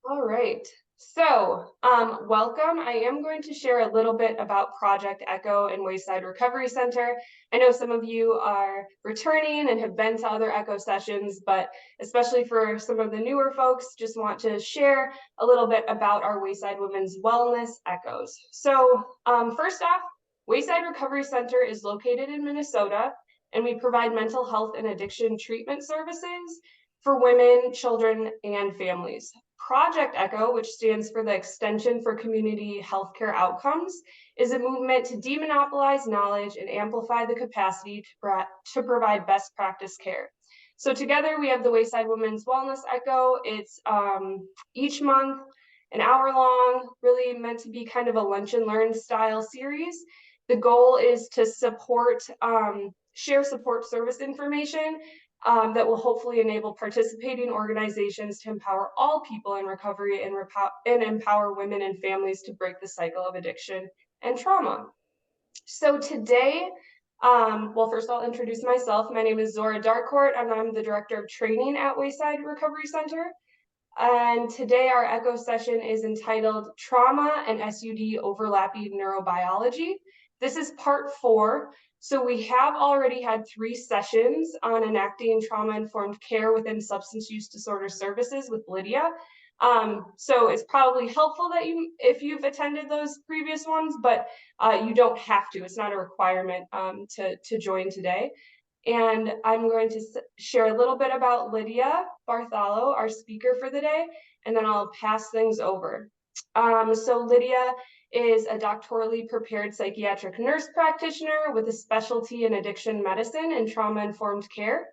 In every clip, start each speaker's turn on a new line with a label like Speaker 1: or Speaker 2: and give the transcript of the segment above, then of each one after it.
Speaker 1: All right. Welcome. I am going to share a little bit about Project Echo and Wayside Recovery Center. I know some of you are returning and have been to other Echo sessions, but especially for some of the newer folks, just want to share a little bit about our Wayside Women's Wellness Echoes. First off, Wayside Recovery Center is located in Minnesota, and we provide mental health and addiction treatment services for women, children, and families. Project ECHO, which stands for the Extension for Community Healthcare Outcomes, is a movement to demonopolize knowledge and amplify the capacity to provide best practice care. So together we have the Wayside Women's Wellness ECHO. It's each month, an hour long, really meant to be kind of a lunch and learn style series. The goal is to share support service information that will hopefully enable participating organizations to empower all people in recovery and empower women and families to break the cycle of addiction and trauma. So today, first I'll introduce myself. My name is Zora Darcourt, and I'm the Director of Training at Wayside Recovery Center. And today our ECHO session is entitled Trauma and SUD Overlapping Neurobiology. This is part 4. So we have already had 3 sessions on enacting trauma-informed care within substance use disorder services with Lydia. So it's probably helpful that if you've attended those previous ones, but you don't have to. It's not a requirement to join today. And I'm going to share a little bit about Lydia Bartholo, our speaker for the day, and then I'll pass things over. So Lydia is a doctorally prepared psychiatric nurse practitioner with a specialty in addiction medicine and trauma-informed care.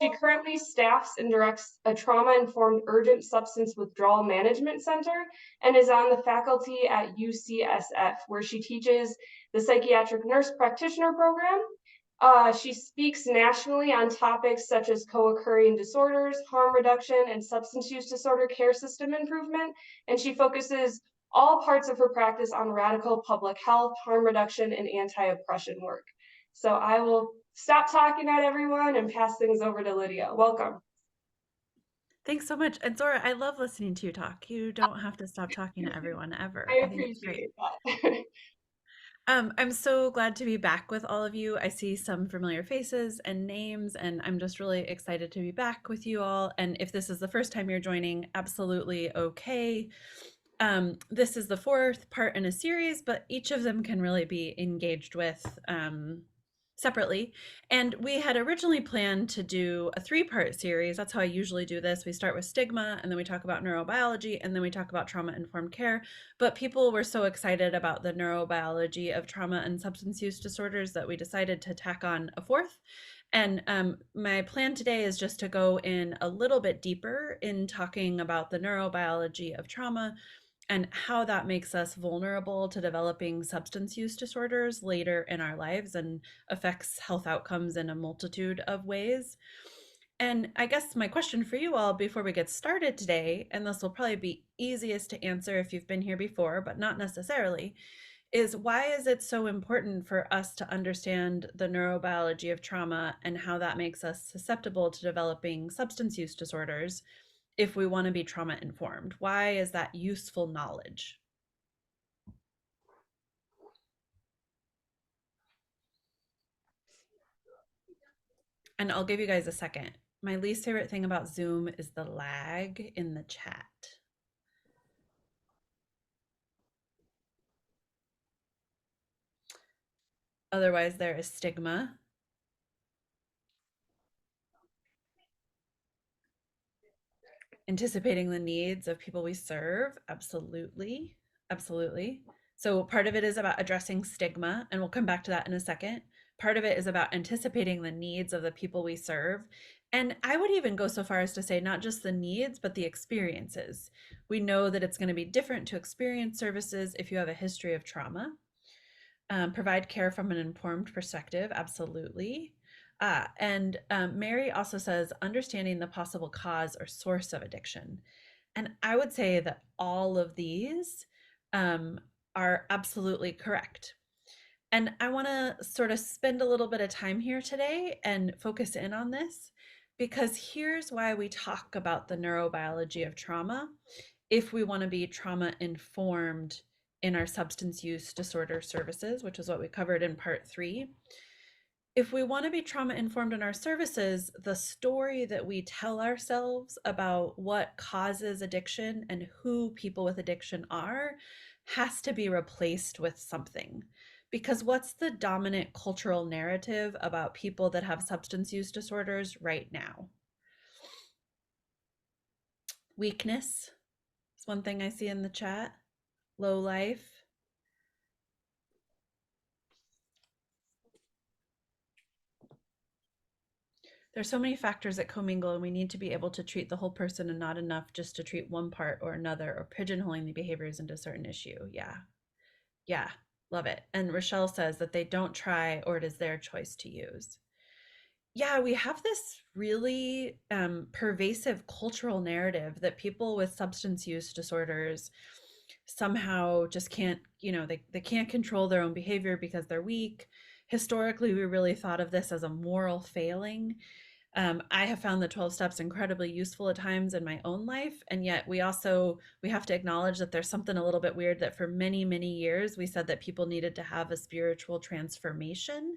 Speaker 1: She currently staffs and directs a trauma-informed urgent substance withdrawal management center and is on the faculty at UCSF, where she teaches the psychiatric nurse practitioner program. She speaks nationally on topics such as co-occurring disorders, harm reduction, and substance use disorder care system improvement, and she focuses all parts of her practice on radical public health, harm reduction, and anti-oppression work. So I will stop talking at everyone and pass things over to Lydia. Welcome.
Speaker 2: Thanks so much. And Zora, I love listening to you talk. You don't have to stop talking to everyone ever.
Speaker 1: I
Speaker 2: I think it's great.
Speaker 1: appreciate that.
Speaker 2: I'm so glad to be back with all of you. I see some familiar faces and names, and I'm just really excited to be back with you all. And if this is the first time you're joining, absolutely okay. This is the 4th part in a series, but each of them can really be engaged with separately. And we had originally planned to do a 3-part series. That's how I usually do this. We start with stigma, and then we talk about neurobiology, and then we talk about trauma-informed care. But people were so excited about the neurobiology of trauma and substance use disorders that we decided to tack on a 4th. And my plan today is just to go in a little bit deeper in talking about the neurobiology of trauma and how that makes us vulnerable to developing substance use disorders later in our lives and affects health outcomes in a multitude of ways. And I guess my question for you all before we get started today, and this will probably be easiest to answer if you've been here before, but not necessarily, is why is it so important for us to understand the neurobiology of trauma and how that makes us susceptible to developing substance use disorders if we want to be trauma informed? Why is that useful knowledge? And I'll give you guys a second. My least favorite thing about Zoom is the lag in the chat. Otherwise, there is stigma. Anticipating the needs of people we serve. Absolutely. Absolutely. So part of it is about addressing stigma, and we'll come back to that in a second. Part of it is about anticipating the needs of the people we serve. And I would even go so far as to say not just the needs, but the experiences. We know that it's going to be different to experience services if you have a history of trauma. Provide care from an informed perspective, absolutely. And Mary also says, understanding the possible cause or source of addiction. And I would say that all of these are absolutely correct. And I want to sort of spend a little bit of time here today and focus in on this because here's why we talk about the neurobiology of trauma if we want to be trauma informed in our substance use disorder services, which is what we covered in part 3, if we want to be trauma informed in our services, the story that we tell ourselves about what causes addiction and who people with addiction are has to be replaced with something. Because what's the dominant cultural narrative about people that have substance use disorders right now? Weakness is one thing I see in the chat. Low life. There's so many factors that commingle, and we need to be able to treat the whole person and not enough just to treat one part or another, or pigeonholing the behaviors into a certain issue. Yeah. Yeah. Love it. And Rochelle says that they don't try, or it is their choice to use. Yeah, we have this really pervasive cultural narrative that people with substance use disorders somehow just can't, they can't control their own behavior because they're weak. Historically, we really thought of this as a moral failing. I have found the 12 steps incredibly useful at times in my own life. And yet we have to acknowledge that there's something a little bit weird, that for many, many years, we said that people needed to have a spiritual transformation,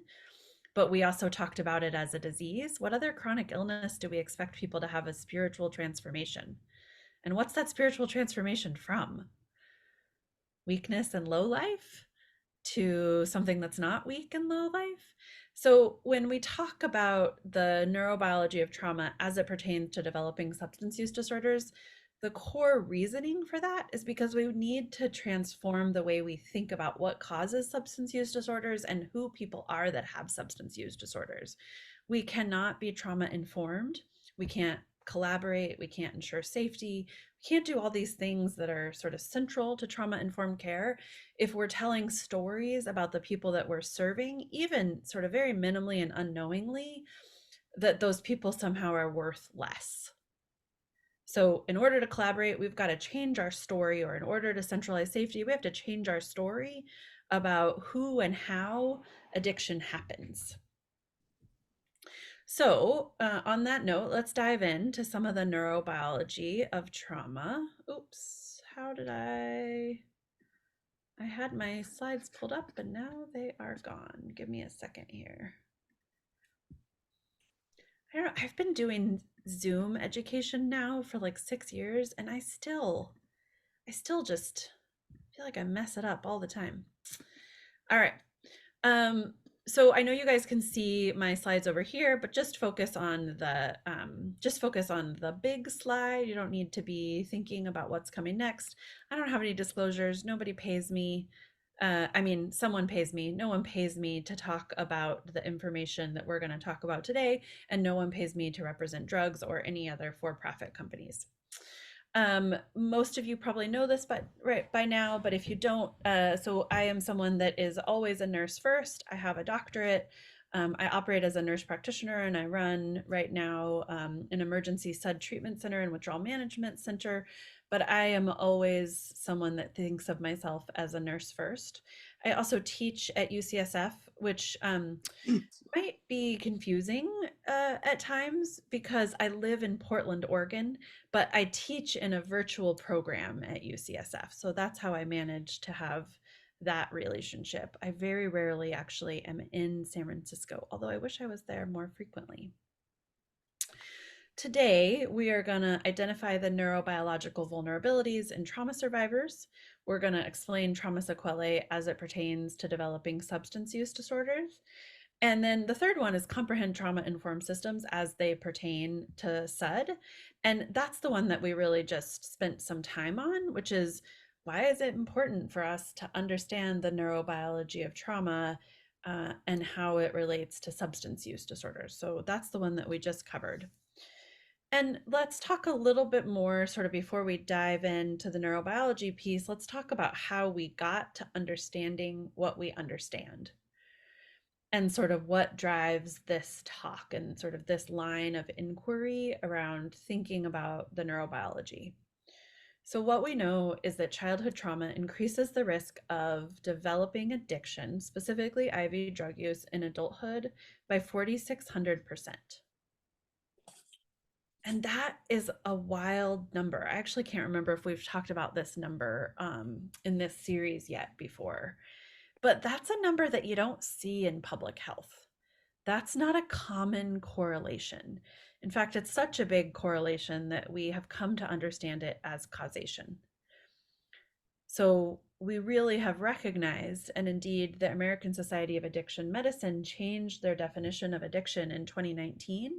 Speaker 2: but we also talked about it as a disease. What other chronic illness do we expect people to have a spiritual transformation? And what's that spiritual transformation from? Weakness and low life to something that's not weak and low life? So when we talk about the neurobiology of trauma as it pertains to developing substance use disorders, the core reasoning for that is because we need to transform the way we think about what causes substance use disorders and who people are that have substance use disorders. We cannot be trauma informed. We can't collaborate. We can't ensure safety. We can't do all these things that are sort of central to trauma informed care if we're telling stories about the people that we're serving, even sort of very minimally and unknowingly, that those people somehow are worth less. So in order to collaborate, we've got to change our story, or in order to centralize safety, we have to change our story about who and how addiction happens. So on that note, let's dive into some of the neurobiology of trauma. Oops, how did I had my slides pulled up, but now they are gone. Give me a second here. I don't know, I've been doing Zoom education now for like 6 years, and I still just feel like I mess it up all the time. All right. So I know you guys can see my slides over here, but just focus on the big slide. You don't need to be thinking about what's coming next. I don't have any disclosures. Nobody pays me. Someone pays me. No one pays me to talk about the information that we're going to talk about today, and no one pays me to represent drugs or any other for-profit companies. Most of you probably know this by now, but if you don't, so I am someone that is always a nurse first. I have a doctorate. I operate as a nurse practitioner, and I run right now an emergency SUD treatment center and withdrawal management center. But I am always someone that thinks of myself as a nurse first. I also teach at UCSF, which might be confusing at times because I live in Portland, Oregon, but I teach in a virtual program at UCSF. So that's how I manage to have that relationship. I very rarely actually am in San Francisco, although I wish I was there more frequently. Today, we are going to identify the neurobiological vulnerabilities in trauma survivors. We're going to explain trauma sequelae as it pertains to developing substance use disorders. And then the third one is comprehend trauma-informed systems as they pertain to SUD. And that's the one that we really just spent some time on, which is, why is it important for us to understand the neurobiology of trauma and how it relates to substance use disorders? So that's the one that we just covered. And let's talk a little bit more, sort of before we dive into the neurobiology piece, let's talk about how we got to understanding what we understand, and sort of what drives this talk and sort of this line of inquiry around thinking about the neurobiology. So what we know is that childhood trauma increases the risk of developing addiction, specifically IV drug use in adulthood, by 4,600%. And that is a wild number. I actually can't remember if we've talked about this number in this series yet before, but that's a number that you don't see in public health. That's not a common correlation. In fact, it's such a big correlation that we have come to understand it as causation. So we really have recognized, and indeed, the American Society of Addiction Medicine changed their definition of addiction in 2019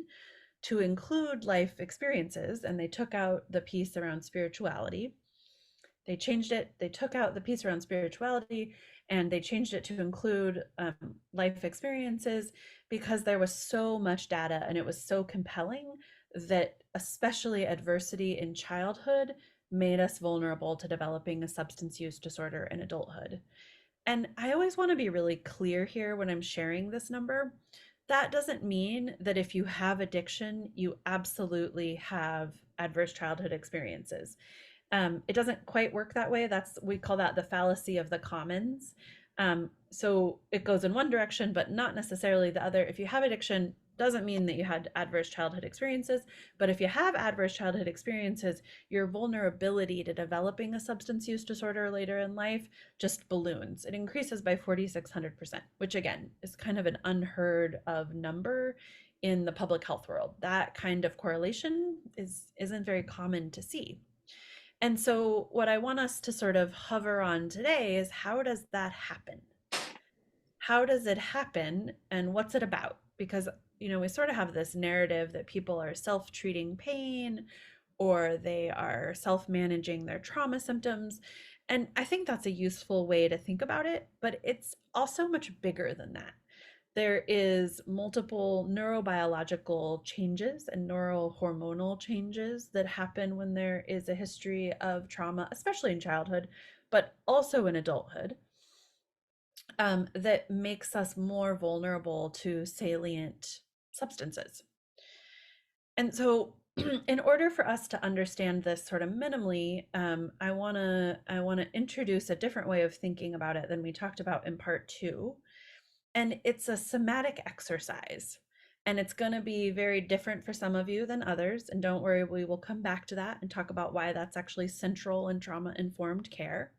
Speaker 2: to include life experiences, and they took out the piece around spirituality. They changed it, they took out the piece around spirituality, and they changed it to include life experiences because there was so much data and it was so compelling that especially adversity in childhood made us vulnerable to developing a substance use disorder in adulthood. And I always want to be really clear here when I'm sharing this number. That doesn't mean that if you have addiction, you absolutely have adverse childhood experiences. It doesn't quite work that way. We call that the fallacy of the commons. So it goes in one direction, but not necessarily the other. If you have addiction, doesn't mean that you had adverse childhood experiences, but if you have adverse childhood experiences, your vulnerability to developing a substance use disorder later in life just balloons. It increases by 4,600%, which again is kind of an unheard of number in the public health world. That kind of correlation isn't very common to see. And so what I want us to sort of hover on today is how does that happen? How does it happen and what's it about? Because, we sort of have this narrative that people are self-treating pain or they are self-managing their trauma symptoms. And I think that's a useful way to think about it, but it's also much bigger than that. There is multiple neurobiological changes and neurohormonal changes that happen when there is a history of trauma, especially in childhood, but also in adulthood, that makes us more vulnerable to salient substances. And so in order for us to understand this sort of minimally, I want to introduce a different way of thinking about it than we talked about in part 2. And it's a somatic exercise. And it's going to be very different for some of you than others. And don't worry, we will come back to that and talk about why that's actually central in trauma-informed care.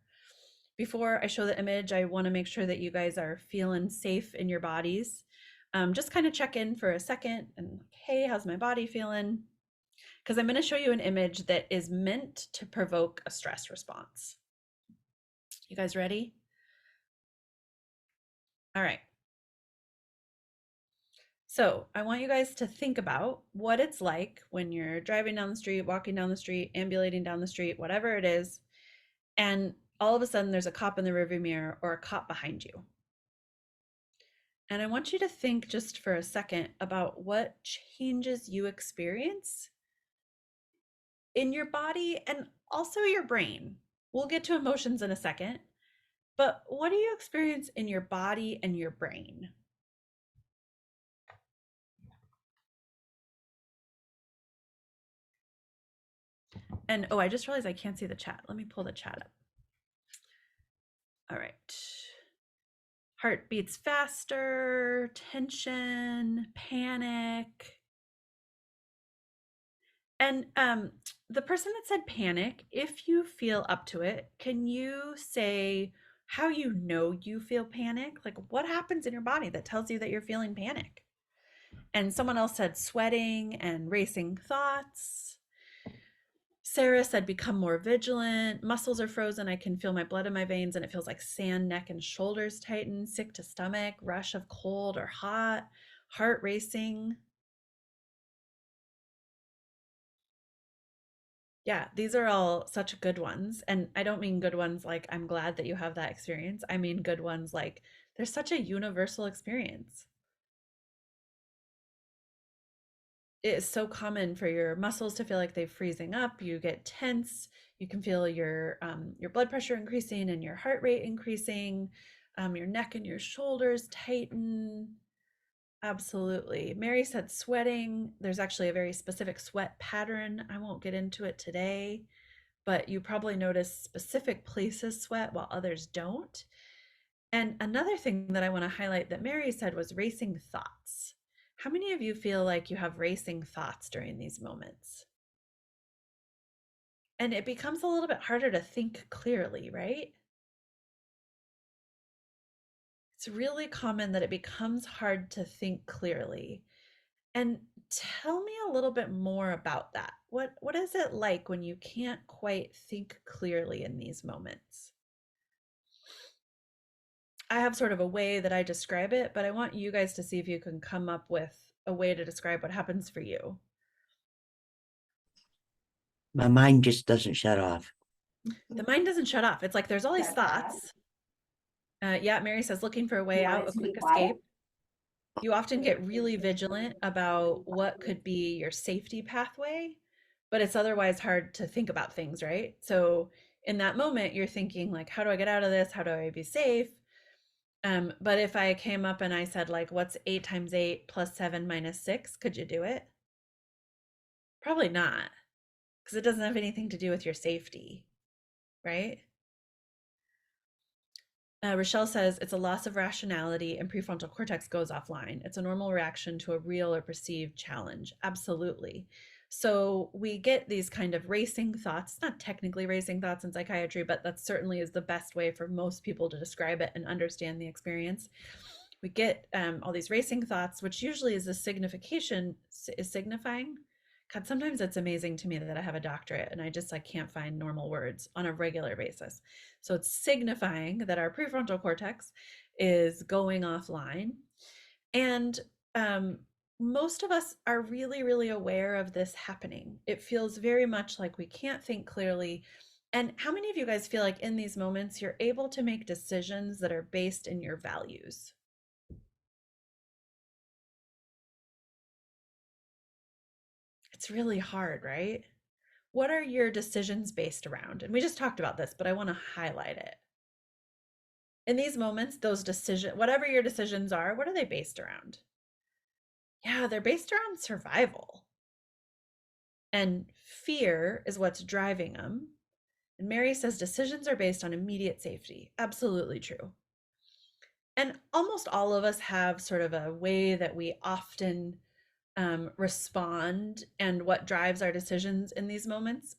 Speaker 2: Before I show the image, I want to make sure that you guys are feeling safe in your bodies. Just kind of check in for a second and, hey, how's my body feeling? Because I'm going to show you an image that is meant to provoke a stress response. You guys ready? All right. So I want you guys to think about what it's like when you're driving down the street, walking down the street, ambulating down the street, whatever it is, and all of a sudden there's a cop in the rearview mirror or a cop behind you. And I want you to think just for a second about what changes you experience in your body and also your brain. We'll get to emotions in a second, but what do you experience in your body and your brain? And oh, I just realized I can't see the chat. Let me pull the chat up. All right. Heart beats faster, tension, panic. And the person that said panic, if you feel up to it, can you say how you know you feel panic? Like what happens in your body that tells you that you're feeling panic? And someone else said sweating and racing thoughts. Sarah said become more vigilant. Muscles are frozen. I can feel my blood in my veins and it feels like sand, neck and shoulders tighten, sick to stomach, rush of cold or hot, heart racing. Yeah, these are all such good ones. And I don't mean good ones like I'm glad that you have that experience. I mean good ones like there's such a universal experience. It is so common for your muscles to feel like they're freezing up. You get tense. You can feel your blood pressure increasing and your heart rate increasing. Your neck and your shoulders tighten. Absolutely. Mary said sweating. There's actually a very specific sweat pattern. I won't get into it today, but you probably notice specific places sweat while others don't. And another thing that I want to highlight that Mary said was racing thoughts. How many of you feel like you have racing thoughts during these moments? And it becomes a little bit harder to think clearly, right? It's really common that it becomes hard to think clearly. And tell me a little bit more about that. What is it like when you can't quite think clearly in these moments? I have sort of a way that I describe it, but I want you guys to see if you can come up with a way to describe what happens for you.
Speaker 3: My mind just doesn't shut off.
Speaker 2: The mind doesn't shut off. It's like there's all these thoughts. Yeah, Mary says looking for a way out, a quick escape. You often get really vigilant about what could be your safety pathway, but it's otherwise hard to think about things, right? So in that moment, you're thinking like, how do I get out of this? How do I be safe? But if I came up and I said like, what's 8 times 8 plus 7 minus 6? Could you do it? Probably not, because it doesn't have anything to do with your safety, right? Rochelle says it's a loss of rationality and prefrontal cortex goes offline. It's a normal reaction to a real or perceived challenge. Absolutely. So we get these kind of racing thoughts, not technically racing thoughts in psychiatry, but that certainly is the best way for most people to describe it and understand the experience. We get all these racing thoughts, which usually is a signification, is signifying. God, sometimes it's amazing to me that I have a doctorate and I just like can't find normal words on a regular basis. So it's signifying that our prefrontal cortex is going offline. And most of us are really, really aware of this happening. It feels very much like we can't think clearly. And how many of you guys feel like in these moments you're able to make decisions that are based in your values? It's really hard, right? What are your decisions based around? And we just talked about this, but I want to highlight it. In these moments, those decisions, whatever your decisions are, what are they based around? Yeah, they're based around survival. And fear is what's driving them. And Mary says decisions are based on immediate safety. Absolutely true. And almost all of us have sort of a way that we often respond and what drives our decisions in these moments.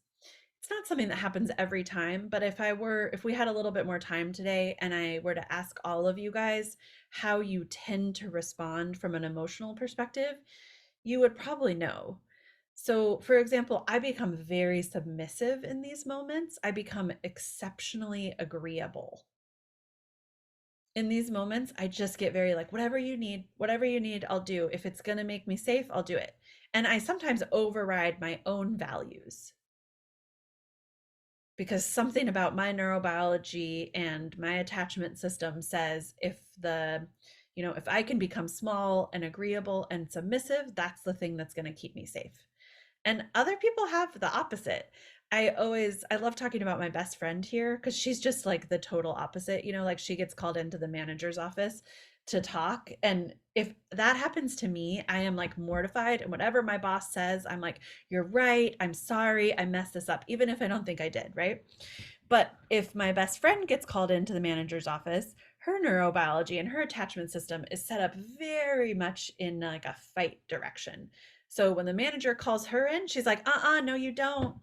Speaker 2: It's not something that happens every time, but if we had a little bit more time today and I were to ask all of you guys how you tend to respond from an emotional perspective, you would probably know. So, for example, I become very submissive in these moments. I become exceptionally agreeable. In these moments, I just get very like, whatever you need, I'll do. If it's going to make me safe, I'll do it. And I sometimes override my own values because something about my neurobiology and my attachment system says if I can become small and agreeable and submissive, that's the thing that's going to keep me safe. And other people have the opposite. I love talking about my best friend here because she's just like the total opposite. Like she gets called into the manager's office to talk. And if that happens to me, I am like mortified. And whatever my boss says, I'm like, you're right. I'm sorry. I messed this up, even if I don't think I did. Right. But if my best friend gets called into the manager's office, her neurobiology and her attachment system is set up very much in like a fight direction. So when the manager calls her in, she's like, no, you don't.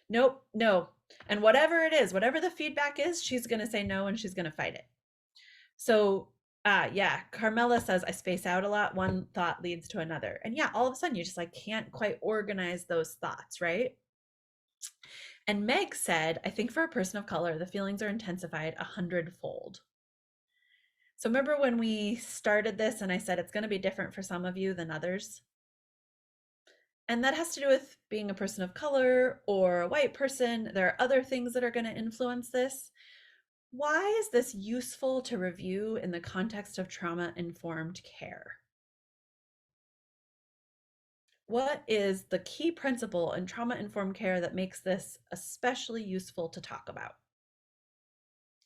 Speaker 2: Nope, no. And whatever it is, whatever the feedback is, she's going to say no and she's going to fight it. So, yeah, Carmela says I space out a lot. One thought leads to another. And yeah, all of a sudden you just like can't quite organize those thoughts, right? And Meg said, I think for a person of color, the feelings are intensified 100-fold. So remember when we started this and I said it's going to be different for some of you than others? And that has to do with being a person of color or a white person. There are other things that are going to influence this. Why is this useful to review in the context of trauma-informed care? What is the key principle in trauma-informed care that makes this especially useful to talk about?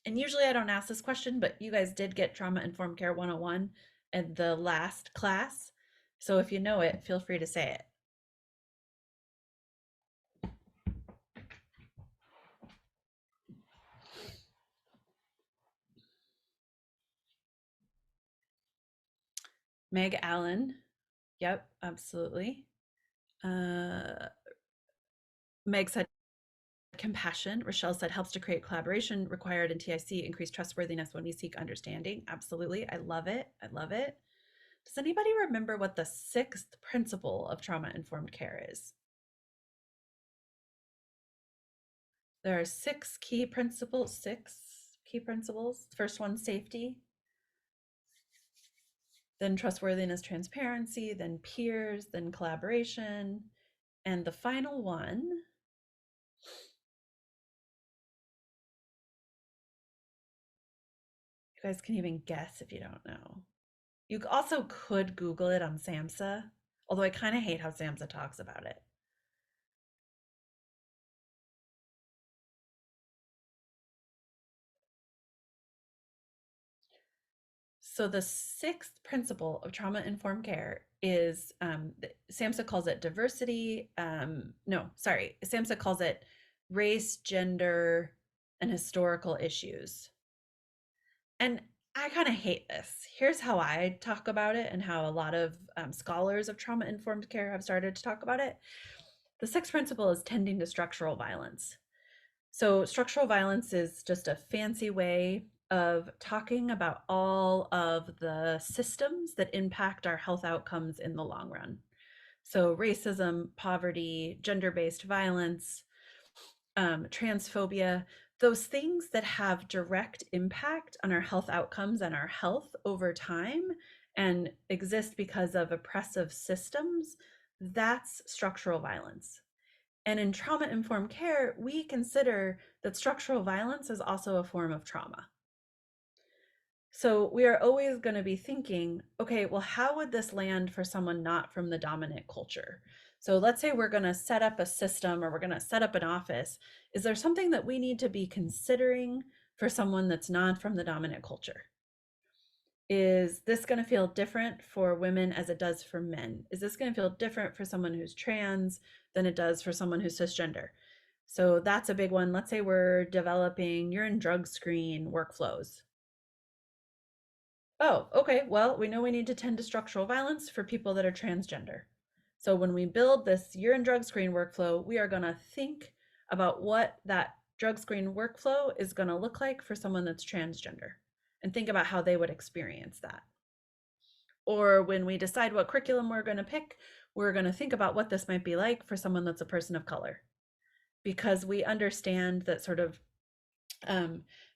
Speaker 2: And usually I don't ask this question, but you guys did get Trauma-Informed Care 101 in the last class. So if you know it, feel free to say it. Meg Allen Yep, absolutely. Meg said compassion. Rochelle said helps to create collaboration required in TIC, increase trustworthiness when we seek understanding. Absolutely. I love it. I love it. Does anybody remember what the sixth principle of trauma informed care is? There are six key principles. First one, safety. Then trustworthiness, transparency, then peers, then collaboration. And the final one, you guys can even guess if you don't know. You also could Google it on SAMHSA, although I kind of hate how SAMHSA talks about it. So the sixth principle of trauma-informed care is, SAMHSA calls it diversity. SAMHSA calls it race, gender, and historical issues. And I kind of hate this. Here's how I talk about it and how a lot of scholars of trauma-informed care have started to talk about it. The sixth principle is tending to structural violence. So structural violence is just a fancy way of talking about all of the systems that impact our health outcomes in the long run. So racism, poverty, gender-based violence, transphobia, those things that have direct impact on our health outcomes and our health over time and exist because of oppressive systems, that's structural violence. And in trauma-informed care, we consider that structural violence is also a form of trauma. So we are always going to be thinking, okay, well, how would this land for someone not from the dominant culture? So let's say we're going to set up a system or we're going to set up an office. Is there something that we need to be considering for someone that's not from the dominant culture? Is this going to feel different for women as it does for men? Is this going to feel different for someone who's trans than it does for someone who's cisgender? So that's a big one. Let's say we're developing urine drug screen workflows. Oh, okay. Well, we know we need to tend to structural violence for people that are transgender. So when we build this urine drug screen workflow, we are going to think about what that drug screen workflow is going to look like for someone that's transgender and think about how they would experience that. Or when we decide what curriculum we're going to pick, we're going to think about what this might be like for someone that's a person of color. Because we understand that sort of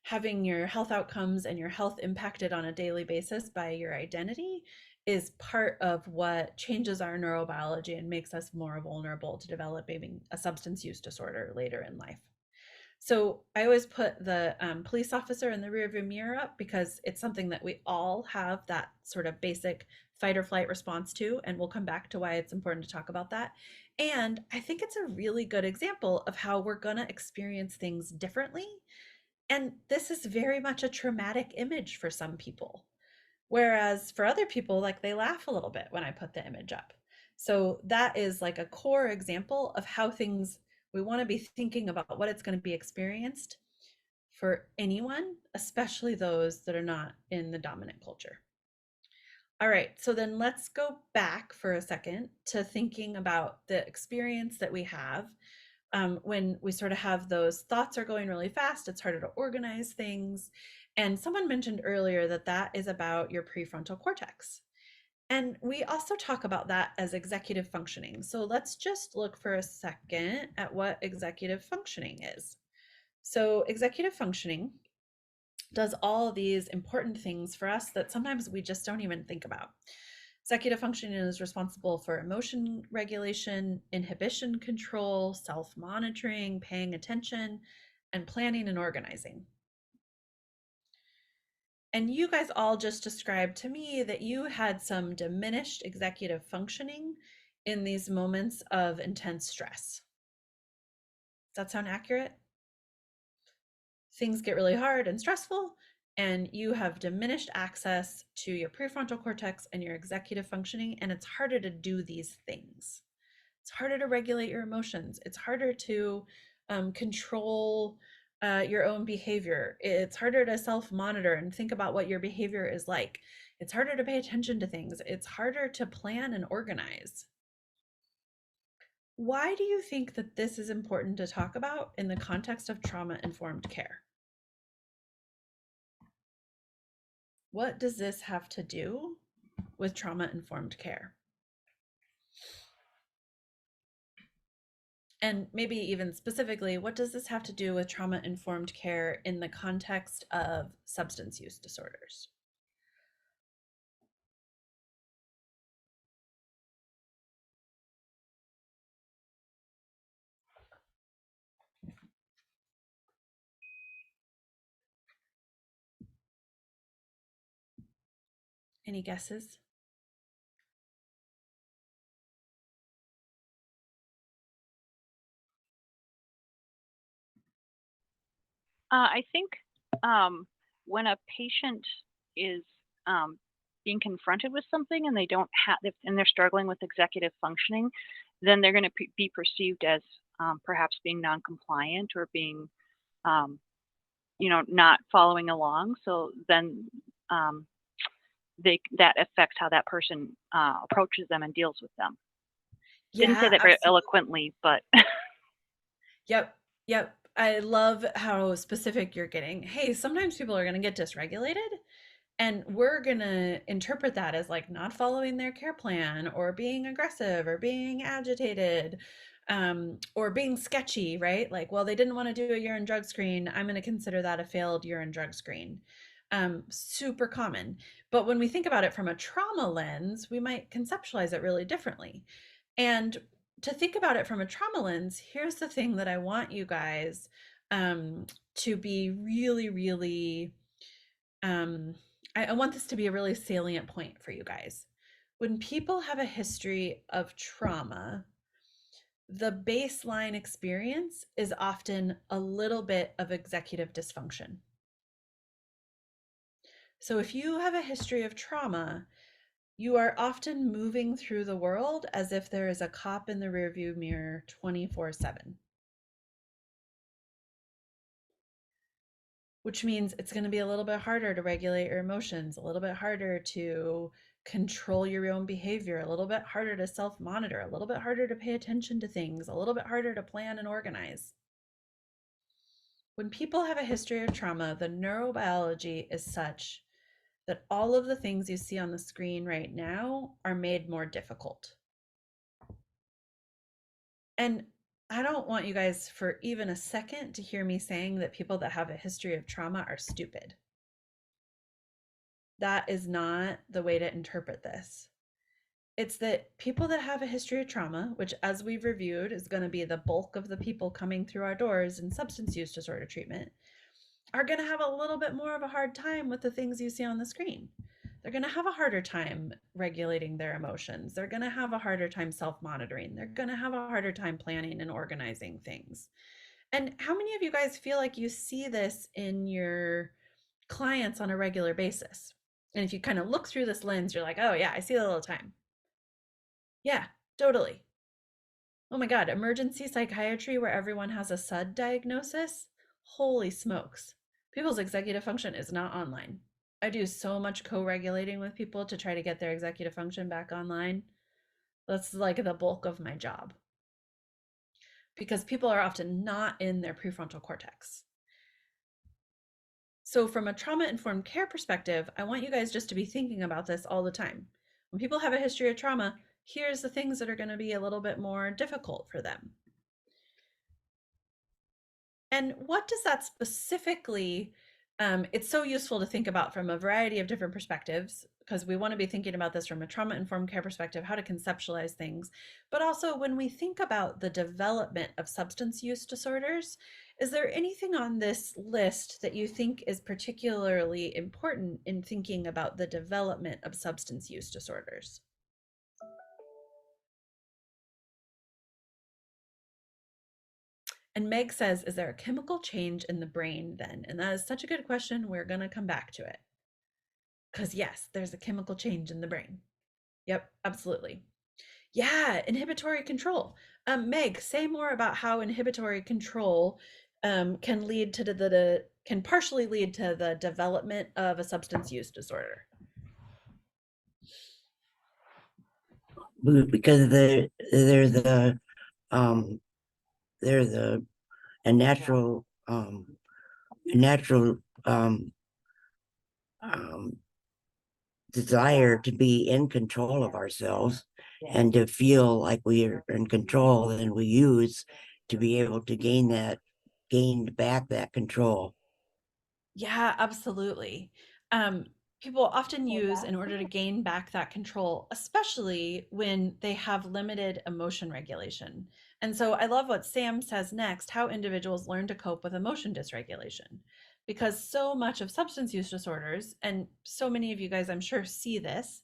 Speaker 2: having your health outcomes and your health impacted on a daily basis by your identity is part of what changes our neurobiology and makes us more vulnerable to developing a substance use disorder later in life. So I always put the police officer in the rearview mirror up because it's something that we all have that sort of basic fight or flight response to, and we'll come back to why it's important to talk about that. And I think it's a really good example of how we're going to experience things differently. And this is very much a traumatic image for some people. Whereas for other people, like they laugh a little bit when I put the image up. So that is like a core example of how things, we want to be thinking about what it's going to be experienced for anyone, especially those that are not in the dominant culture. All right, so then let's go back for a second to thinking about the experience that we have when we sort of have those thoughts are going really fast. It's harder to organize things. And someone mentioned earlier that that is about your prefrontal cortex. And we also talk about that as executive functioning. So let's just look for a second at what executive functioning is. So executive functioning does all these important things for us that sometimes we just don't even think about. Executive functioning is responsible for emotion regulation, inhibition control, self-monitoring, paying attention, and planning and organizing. And you guys all just described to me that you had some diminished executive functioning in these moments of intense stress. Does that sound accurate? Things get really hard and stressful, and you have diminished access to your prefrontal cortex and your executive functioning, and it's harder to do these things. It's harder to regulate your emotions. It's harder to control your own behavior. It's harder to self-monitor and think about what your behavior is like. It's harder to pay attention to things. It's harder to plan and organize. Why do you think that this is important to talk about in the context of trauma-informed care? What does this have to do with trauma-informed care? And maybe even specifically, what does this have to do with trauma-informed care in the context of substance use disorders? Any guesses?
Speaker 4: I think when a patient is being confronted with something and they don't have, and they're struggling with executive functioning, then they're going to be perceived as perhaps being non-compliant or being, not following along. So then that affects how that person approaches them and deals with them. Didn't say
Speaker 2: Yeah,
Speaker 4: that very
Speaker 2: absolutely.
Speaker 4: eloquently, but
Speaker 2: Yep. Yep. I love how specific you're getting. Hey, sometimes people are going to get dysregulated, and we're going to interpret that as like not following their care plan or being aggressive or being agitated, or being sketchy, right? Like, well, they didn't want to do a urine drug screen. I'm going to consider that a failed urine drug screen. Super common. But when we think about it from a trauma lens, we might conceptualize it really differently. And to think about it from a trauma lens, here's the thing that I want you guys to be really, really, I want this to be a really salient point for you guys. When people have a history of trauma, the baseline experience is often a little bit of executive dysfunction. So if you have a history of trauma, you are often moving through the world as if there is a cop in the rearview mirror 24/7. Which means it's going to be a little bit harder to regulate your emotions, a little bit harder to control your own behavior, a little bit harder to self monitor, a little bit harder to pay attention to things, a little bit harder to plan and organize. When people have a history of trauma, the neurobiology is such that all of the things you see on the screen right now are made more difficult. And I don't want you guys for even a second to hear me saying that people that have a history of trauma are stupid. That is not the way to interpret this. It's that people that have a history of trauma, which, as we've reviewed, is going to be the bulk of the people coming through our doors in substance use disorder treatment, are going to have a little bit more of a hard time with the things you see on the screen. They're going to have a harder time regulating their emotions. They're going to have a harder time self monitoring. They're going to have a harder time planning and organizing things. And how many of you guys feel like you see this in your clients on a regular basis? And if you kind of look through this lens, you're like, oh, yeah, I see that all the time. Yeah, totally. Oh my God, emergency psychiatry where everyone has a SUD diagnosis? Holy smokes. People's executive function is not online. I do so much co-regulating with people to try to get their executive function back online. That's like the bulk of my job. Because people are often not in their prefrontal cortex. So from a trauma-informed care perspective, I want you guys just to be thinking about this all the time. When people have a history of trauma, here's the things that are going to be a little bit more difficult for them. And what does that specifically, it's so useful to think about from a variety of different perspectives, because we want to be thinking about this from a trauma-informed care perspective, how to conceptualize things. But also when we think about the development of substance use disorders, is there anything on this list that you think is particularly important in thinking about the development of substance use disorders? And Meg says, is there a chemical change in the brain then? And that is such a good question. We're going to come back to it. Because yes, there's a chemical change in the brain. Yep, absolutely. Yeah, inhibitory control. Meg, say more about how inhibitory control can lead to can partially lead to the development of a substance use disorder.
Speaker 3: because um they're the a natural um desire to be in control of ourselves and to feel like we are in control, and we use to be able to gain back that control.
Speaker 2: Yeah, absolutely. Um, People often use in order to gain back that control, especially when they have limited emotion regulation. And so I love what Sam says next, how individuals learn to cope with emotion dysregulation. Because so much of substance use disorders, and so many of you guys, I'm sure, see this,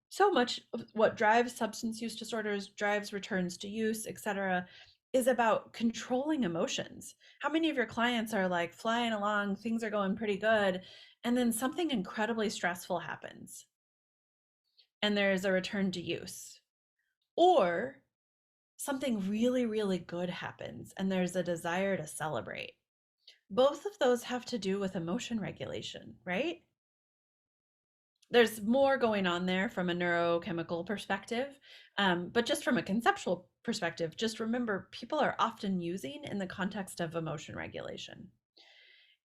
Speaker 2: so much of what drives substance use disorders, drives returns to use, etc., is about controlling emotions. How many of your clients are like flying along, things are going pretty good, and then something incredibly stressful happens and there's a return to use? Or something really, really good happens and there's a desire to celebrate. Both of those have to do with emotion regulation, right? There's more going on there from a neurochemical perspective, but just from a conceptual perspective, just remember people are often using in the context of emotion regulation.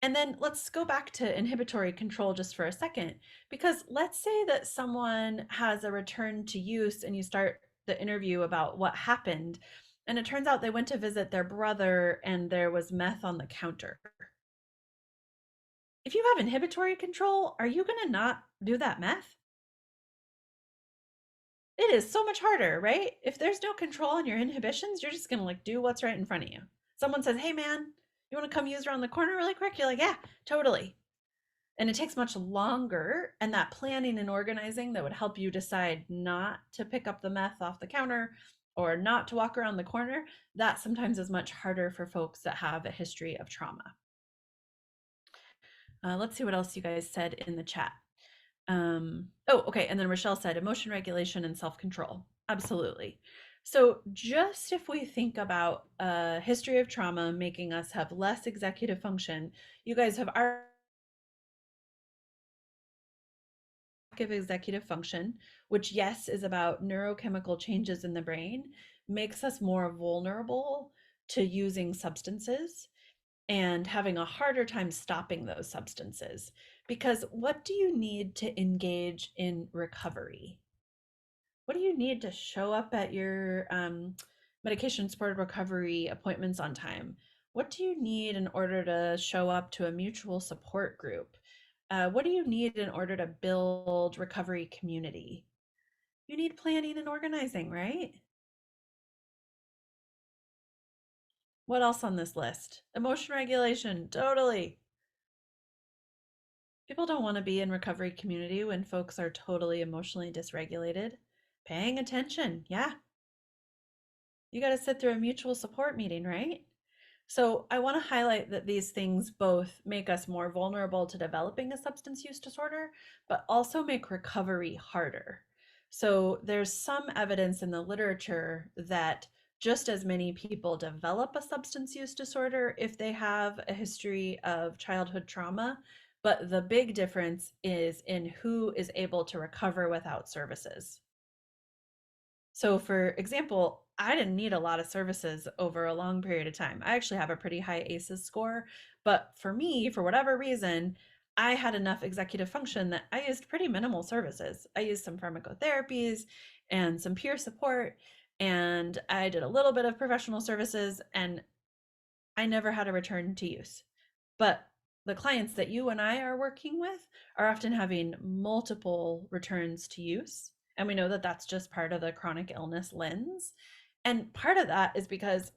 Speaker 2: And then let's go back to inhibitory control just for a second, because let's say that someone has a return to use and you start the interview about what happened, and it turns out they went to visit their brother and there was meth on the counter. If you have inhibitory control, are you going to not do that meth? It is so much harder, right? If there's no control on your inhibitions, you're just going to like do what's right in front of you. Someone says, "Hey man, you want to come use around the corner really quick?" You're like, "Yeah, totally." And it takes much longer, and that planning and organizing that would help you decide not to pick up the meth off the counter or not to walk around the corner, that sometimes is much harder for folks that have a history of trauma. Let's see what else you guys said in the chat. Oh, okay. And then Rochelle said emotion regulation and self control. Absolutely. So, just if we think about a history of trauma making us have less executive function, you guys have our of executive function, which, yes, is about neurochemical changes in the brain, makes us more vulnerable to using substances and having a harder time stopping those substances. Because what do you need to engage in recovery? What do you need to show up at your medication supported recovery appointments on time? What do you need in order to show up to a mutual support group? What do you need in order to build recovery community? You need planning and organizing, right? What else on this list? Emotion regulation, totally. People don't want to be in recovery community when folks are totally emotionally dysregulated. Paying attention, yeah. You got to sit through a mutual support meeting, right? So I want to highlight that these things both make us more vulnerable to developing a substance use disorder, but also make recovery harder. So there's some evidence in the literature that just as many people develop a substance use disorder if they have a history of childhood trauma, but the big difference is in who is able to recover without services. So, for example, I didn't need a lot of services over a long period of time. I actually have a pretty high ACEs score, but for me, for whatever reason, I had enough executive function that I used pretty minimal services. I used some pharmacotherapies and some peer support, and I did a little bit of professional services, and I never had a return to use. But the clients that you and I are working with are often having multiple returns to use. And we know that that's just part of the chronic illness lens. And part of that is because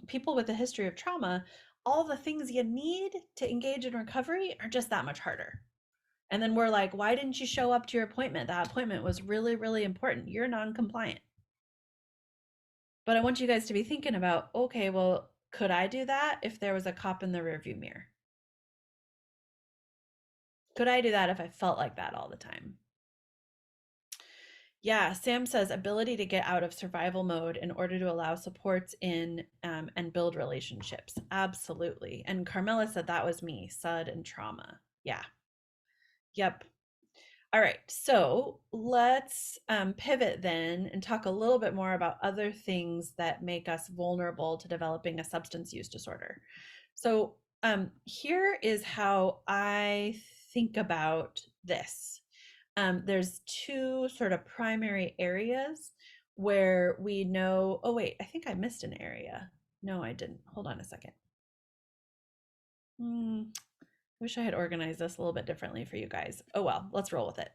Speaker 2: people with a history of trauma, all the things you need to engage in recovery are just that much harder. And then we're like, why didn't you show up to your appointment? That appointment was really, really important. You're non compliant. But I want you guys to be thinking about, okay, well, could I do that if there was a cop in the rearview mirror? Could I do that if I felt like that all the time? Yeah, Sam says ability to get out of survival mode in order to allow supports in and build relationships. Absolutely. And Carmela said that was me, SUD and trauma. Yeah. Yep. All right, so let's pivot then and talk a little bit more about other things that make us vulnerable to developing a substance use disorder. So here is how I think about this. There's two sort of primary areas where we know, oh wait, I think I missed an area. No, I didn't. Hold on a second. Wish I had organized this a little bit differently for you guys. Oh well, let's roll with it.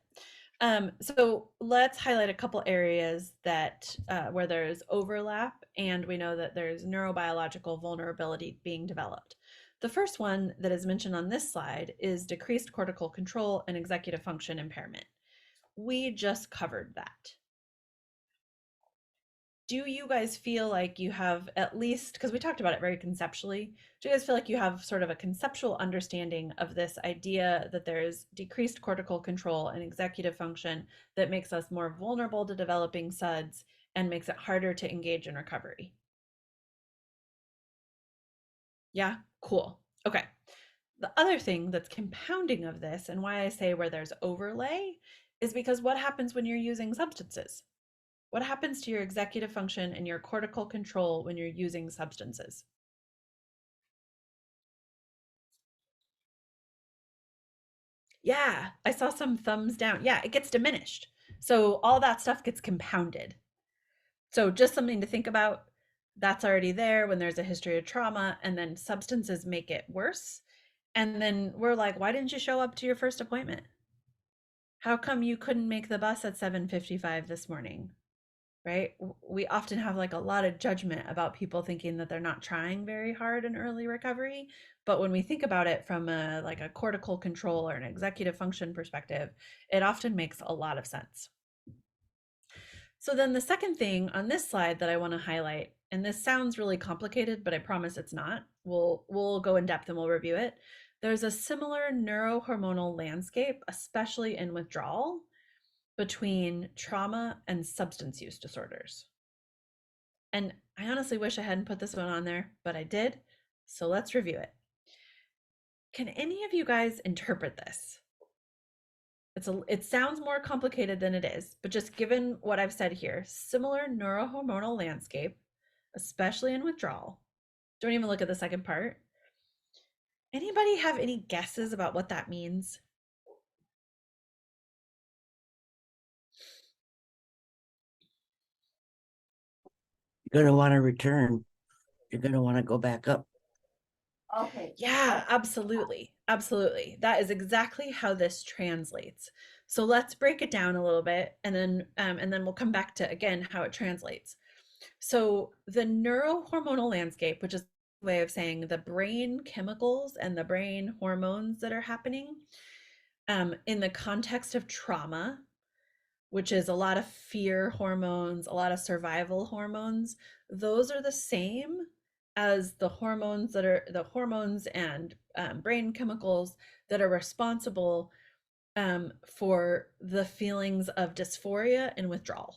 Speaker 2: So let's highlight a couple areas that where there's overlap, and we know that there's neurobiological vulnerability being developed. The first one that is mentioned on this slide is decreased cortical control and executive function impairment. We just covered that. Do you guys feel like you have at least, because we talked about it very conceptually, do you guys feel like you have sort of a conceptual understanding of this idea that there's decreased cortical control and executive function that makes us more vulnerable to developing SUDS and makes it harder to engage in recovery? Yeah, cool. Okay. The other thing that's compounding of this, and why I say where there's overlay, is because what happens when you're using substances? What happens to your executive function and your cortical control when you're using substances? Yeah, I saw some thumbs down. Yeah, it gets diminished. So all that stuff gets compounded. So just something to think about. That's already there when there's a history of trauma, and then substances make it worse. And then we're like, why didn't you show up to your first appointment? How come you couldn't make the bus at 7:55 this morning? Right? We often have like a lot of judgment about people thinking that they're not trying very hard in early recovery. But when we think about it from a like a cortical control or an executive function perspective, it often makes a lot of sense. So then the second thing on this slide that I want to highlight, and this sounds really complicated, but I promise it's not. We'll go in depth and we'll review it. There's a similar neurohormonal landscape, especially in withdrawal, between trauma and substance use disorders. And I honestly wish I hadn't put this one on there, but I did. So let's review it. Can any of you guys interpret this? It sounds more complicated than it is, but just given what I've said here, similar neurohormonal landscape, especially in withdrawal. Don't even look at the second part. Anybody have any guesses about what that means?
Speaker 3: You're going to want to return. You're going to want to go back up.
Speaker 5: Okay.
Speaker 2: Yeah, absolutely. Absolutely. That is exactly how this translates. So let's break it down a little bit, and then we'll come back to again how it translates. So the neurohormonal landscape, which is a way of saying the brain chemicals and the brain hormones that are happening in the context of trauma, which is a lot of fear hormones, a lot of survival hormones, those are the same as the hormones and brain chemicals that are responsible for the feelings of dysphoria and withdrawal.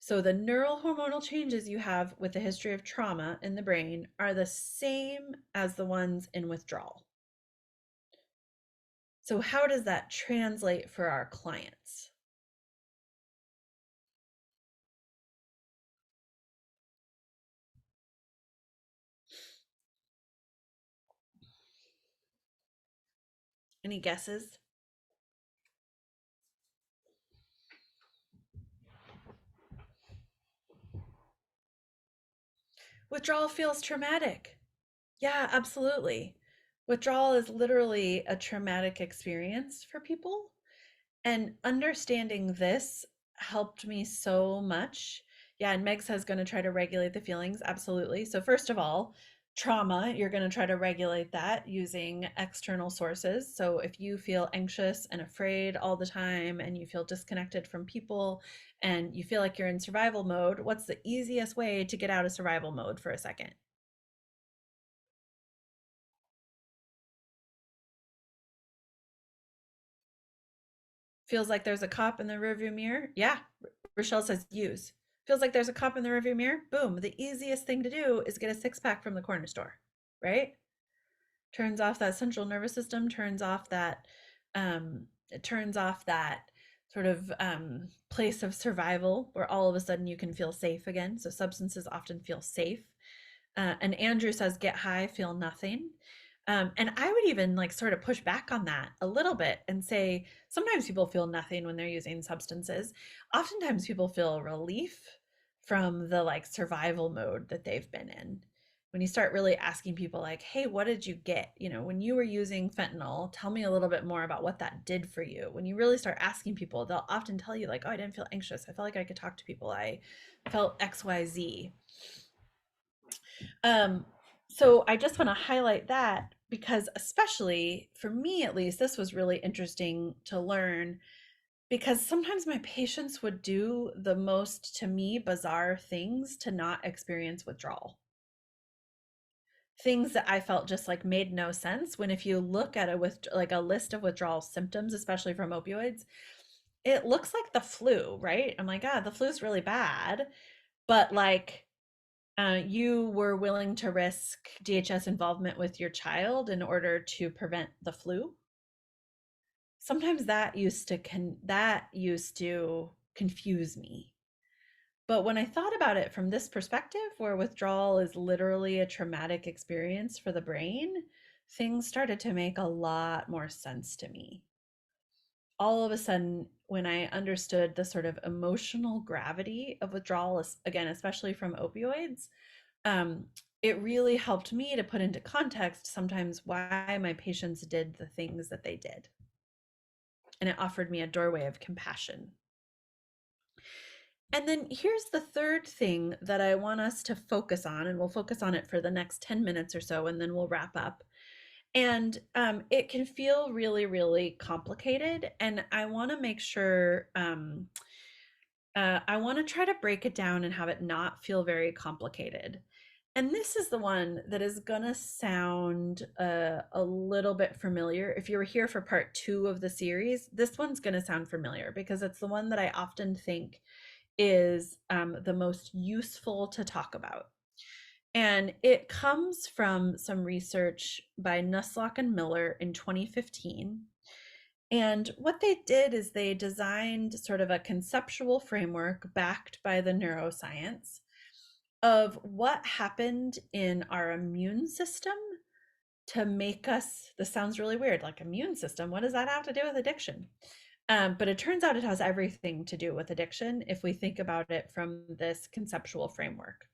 Speaker 2: So the neurohormonal changes you have with the history of trauma in the brain are the same as the ones in withdrawal. So how does that translate for our clients? Any guesses? Withdrawal feels traumatic. Yeah, absolutely. Withdrawal is literally a traumatic experience for people. And understanding this helped me so much. Yeah, and Meg says going to try to regulate the feelings. Absolutely. So first of all, trauma, you're going to try to regulate that using external sources. So if you feel anxious and afraid all the time and you feel disconnected from people and you feel like you're in survival mode, what's the easiest way to get out of survival mode for a second? Feels like there's a cop in the rearview mirror? Yeah, Rochelle says use. Feels like there's a cop in the rearview mirror? Boom. The easiest thing to do is get a 6-pack from the corner store, right? Turns off that central nervous system, turns off that it turns off that sort of place of survival where all of a sudden you can feel safe again. So substances often feel safe. And Andrew says, get high, feel nothing. And I would even like sort of push back on that a little bit and say sometimes people feel nothing when they're using substances. Oftentimes people feel relief from the like survival mode that they've been in. When you start really asking people like, hey, what did you get? You know, when you were using fentanyl, tell me a little bit more about what that did for you. When you really start asking people, they'll often tell you like, oh, I didn't feel anxious. I felt like I could talk to people. I felt XYZ. So I just want to highlight that because, especially for me at least, this was really interesting to learn because sometimes my patients would do the most, to me, bizarre things to not experience withdrawal. Things that I felt just like made no sense when if you look at like a list of withdrawal symptoms, especially from opioids, it looks like the flu, right? I'm like, the flu's really bad, but like you were willing to risk DHS involvement with your child in order to prevent the flu. Sometimes that used to confuse me. But when I thought about it from this perspective, where withdrawal is literally a traumatic experience for the brain, things started to make a lot more sense to me. All of a sudden, when I understood the sort of emotional gravity of withdrawal, again, especially from opioids, um, it really helped me to put into context sometimes why my patients did the things that they did. And it offered me a doorway of compassion. And then here's the third thing that I want us to focus on, and we'll focus on it for the next 10 minutes or so, and then we'll wrap up. And it can feel really, really complicated. And I want to make sure, I want to try to break it down and have it not feel very complicated. And this is the one that is going to sound a little bit familiar. If you were here for part 2 of the series, this one's going to sound familiar because it's the one that I often think is the most useful to talk about. And it comes from some research by Nuslock and Miller in 2015. And what they did is they designed sort of a conceptual framework backed by the neuroscience of what happened in our immune system to make us, this sounds really weird, like immune system, what does that have to do with addiction? But it turns out it has everything to do with addiction if we think about it from this conceptual framework.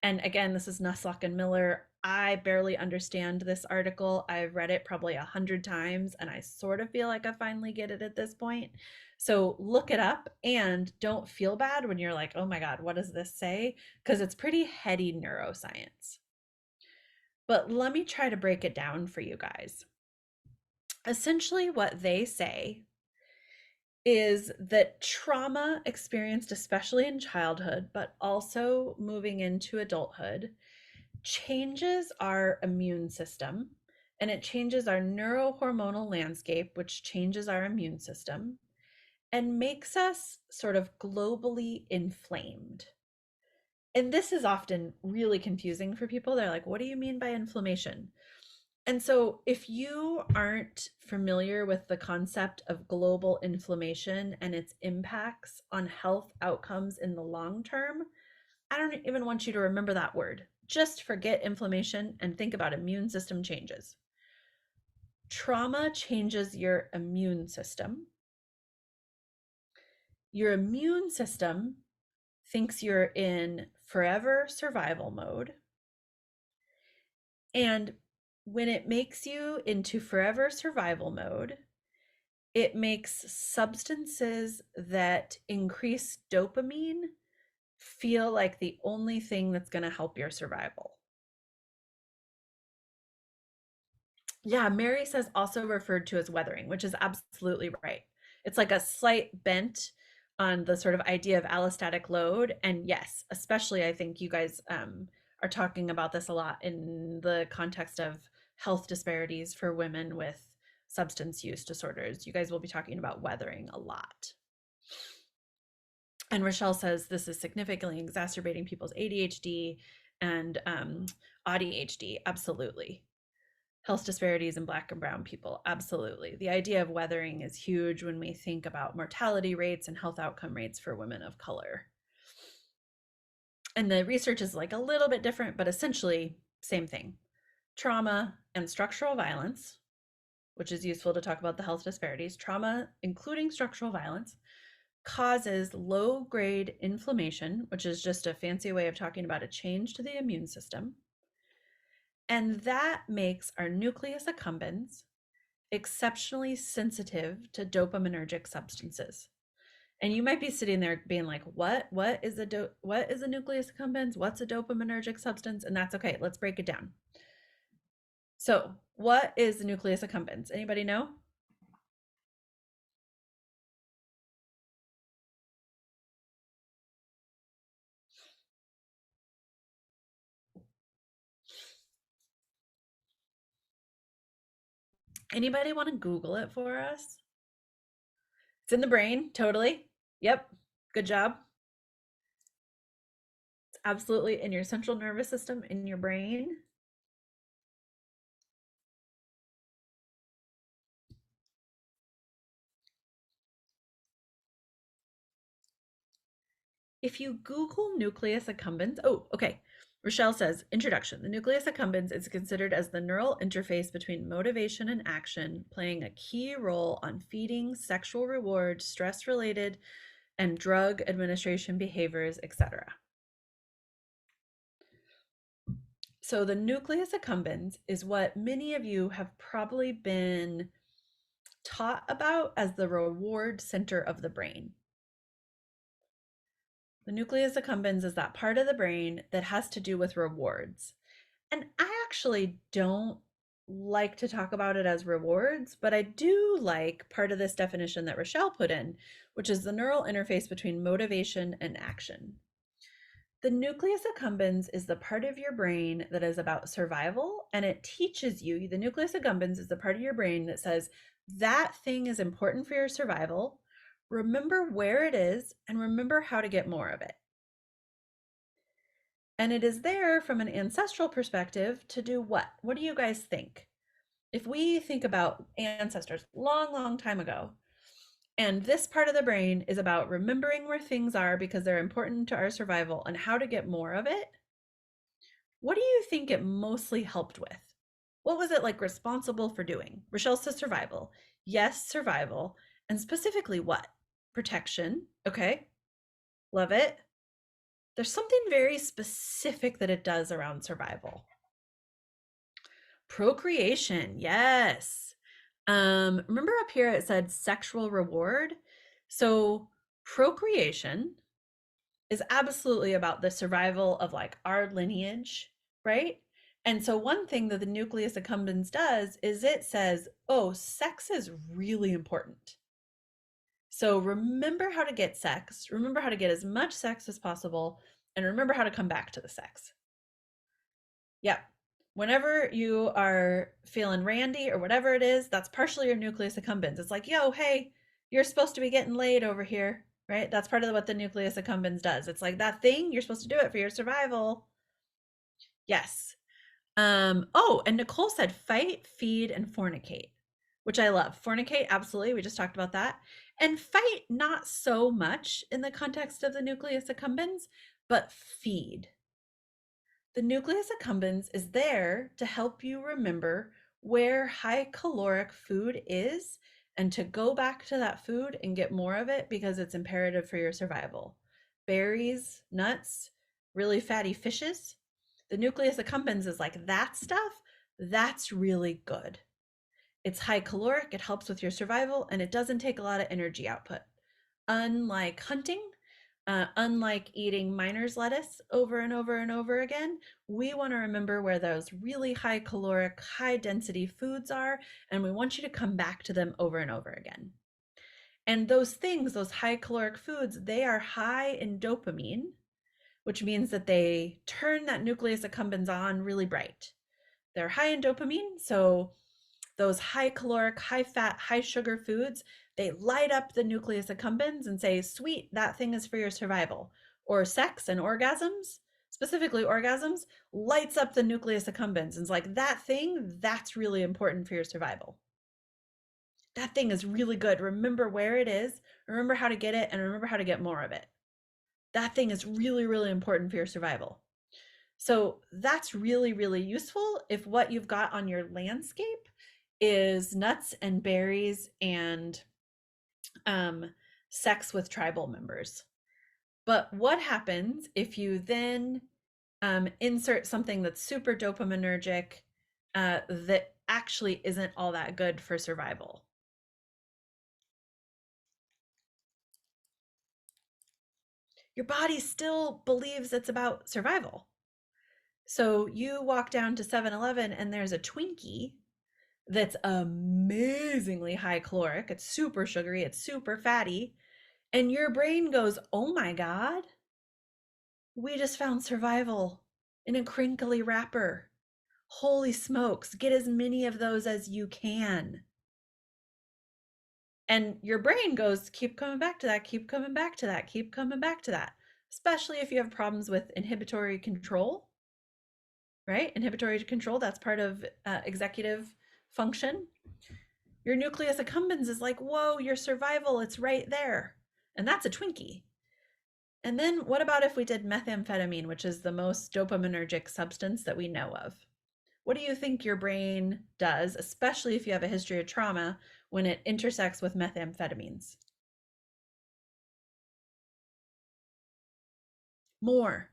Speaker 2: And again, this is Nuslock and Miller. I barely understand this article. I've read it probably 100 times, and I sort of feel like I finally get it at this point. So look it up and don't feel bad when you're like, oh my God, what does this say? Because it's pretty heady neuroscience. But let me try to break it down for you guys. Essentially, what they say is that trauma experienced, especially in childhood, but also moving into adulthood, changes our immune system and it changes our neurohormonal landscape, which changes our immune system and makes us sort of globally inflamed. And this is often really confusing for people. They're like, what do you mean by inflammation? And so, if you aren't familiar with the concept of global inflammation and its impacts on health outcomes in the long term, I don't even want you to remember that word. Just forget inflammation and think about immune system changes. Trauma changes your immune system. Your immune system thinks you're in forever survival mode. And when it makes you into forever survival mode, it makes substances that increase dopamine feel like the only thing that's going to help your survival. Yeah, Mary says also referred to as weathering, which is absolutely right. It's like a slight bent on the sort of idea of allostatic load. And yes, especially I think you guys are talking about this a lot in the context of health disparities for women with substance use disorders. You guys will be talking about weathering a lot. And Rochelle says this is significantly exacerbating people's ADHD and ADHD. Absolutely. health disparities in Black and brown people. Absolutely. The idea of weathering is huge when we think about mortality rates and health outcome rates for women of color. And the research is like a little bit different, but essentially same thing. Trauma and structural violence, which is useful to talk about the health disparities. Trauma, including structural violence, causes low-grade inflammation, which is just a fancy way of talking about a change to the immune system. And that makes our nucleus accumbens exceptionally sensitive to dopaminergic substances. And you might be sitting there being like, what is a nucleus accumbens? What's a dopaminergic substance? And that's okay. Let's break it down. So what is the nucleus accumbens? Anybody know? Anybody want to Google it for us? It's in the brain, totally. Yep, good job. It's absolutely in your central nervous system, in your brain. If you Google nucleus accumbens, oh, okay. Rochelle says, introduction. The nucleus accumbens is considered as the neural interface between motivation and action, playing a key role on feeding, sexual reward, stress-related, and drug administration behaviors, etc. So the nucleus accumbens is what many of you have probably been taught about as the reward center of the brain. The nucleus accumbens is that part of the brain that has to do with rewards. And I actually don't like to talk about it as rewards, but I do like part of this definition that Rochelle put in, which is the neural interface between motivation and action. The nucleus accumbens is the part of your brain that is about survival, and it teaches you, the nucleus accumbens is the part of your brain that says that thing is important for your survival. Remember where it is and remember how to get more of it. And it is there from an ancestral perspective to do what? What do you guys think? If we think about ancestors long, long time ago, and this part of the brain is about remembering where things are because they're important to our survival and how to get more of it, what do you think it mostly helped with? What was it like responsible for doing? Rochelle says survival. Yes, survival. And specifically what? Protection. Okay. Love it. There's something very specific that it does around survival. Procreation. Yes. Remember up here it said sexual reward. So procreation is absolutely about the survival of like our lineage, right? And so one thing that the nucleus accumbens does is it says, oh, sex is really important. So remember how to get sex, remember how to get as much sex as possible, and remember how to come back to the sex. Yeah. Whenever you are feeling randy or whatever it is, that's partially your nucleus accumbens. It's like, yo, hey, you're supposed to be getting laid over here, right? That's part of what the nucleus accumbens does. It's like that thing, you're supposed to do it for your survival. Yes. Oh, and Nicole said fight, feed, and fornicate, which I love. Fornicate, absolutely. We just talked about that. And fight, not so much in the context of the nucleus accumbens, but feed. The nucleus accumbens is there to help you remember where high caloric food is and to go back to that food and get more of it because it's imperative for your survival. Berries, nuts, really fatty fishes. The nucleus accumbens is like that stuff, that's really good. It's high caloric, it helps with your survival, and it doesn't take a lot of energy output. Unlike hunting, unlike eating miner's lettuce over and over and over again, we want to remember where those really high caloric, high density foods are, and we want you to come back to them over and over again. And those things, those high caloric foods, they are high in dopamine, which means that they turn that nucleus accumbens on really bright. They're high in dopamine, so those high caloric, high fat, high sugar foods, they light up the nucleus accumbens and say, sweet, that thing is for your survival. Or sex and orgasms, specifically orgasms, lights up the nucleus accumbens and it's like, that thing, that's really important for your survival. That thing is really good. Remember where it is, remember how to get it, and remember how to get more of it. That thing is really, really important for your survival. So that's really, really useful if what you've got on your landscape is nuts and berries and sex with tribal members. But what happens if you then insert something that's super dopaminergic that actually isn't all that good for survival? Your body still believes it's about survival. So you walk down to 7-Eleven and there's a Twinkie that's amazingly high caloric. It's super sugary, it's super fatty. And your brain goes, oh my God, we just found survival in a crinkly wrapper. Holy smokes, get as many of those as you can. And your brain goes, keep coming back to that, keep coming back to that, keep coming back to that, especially if you have problems with inhibitory control, right? Inhibitory control, that's part of executive function. Your nucleus accumbens is like, whoa, your survival, it's right there. And that's a Twinkie. And then what about if we did methamphetamine, which is the most dopaminergic substance that we know of? What do you think your brain does, especially if you have a history of trauma, when it intersects with methamphetamines? More.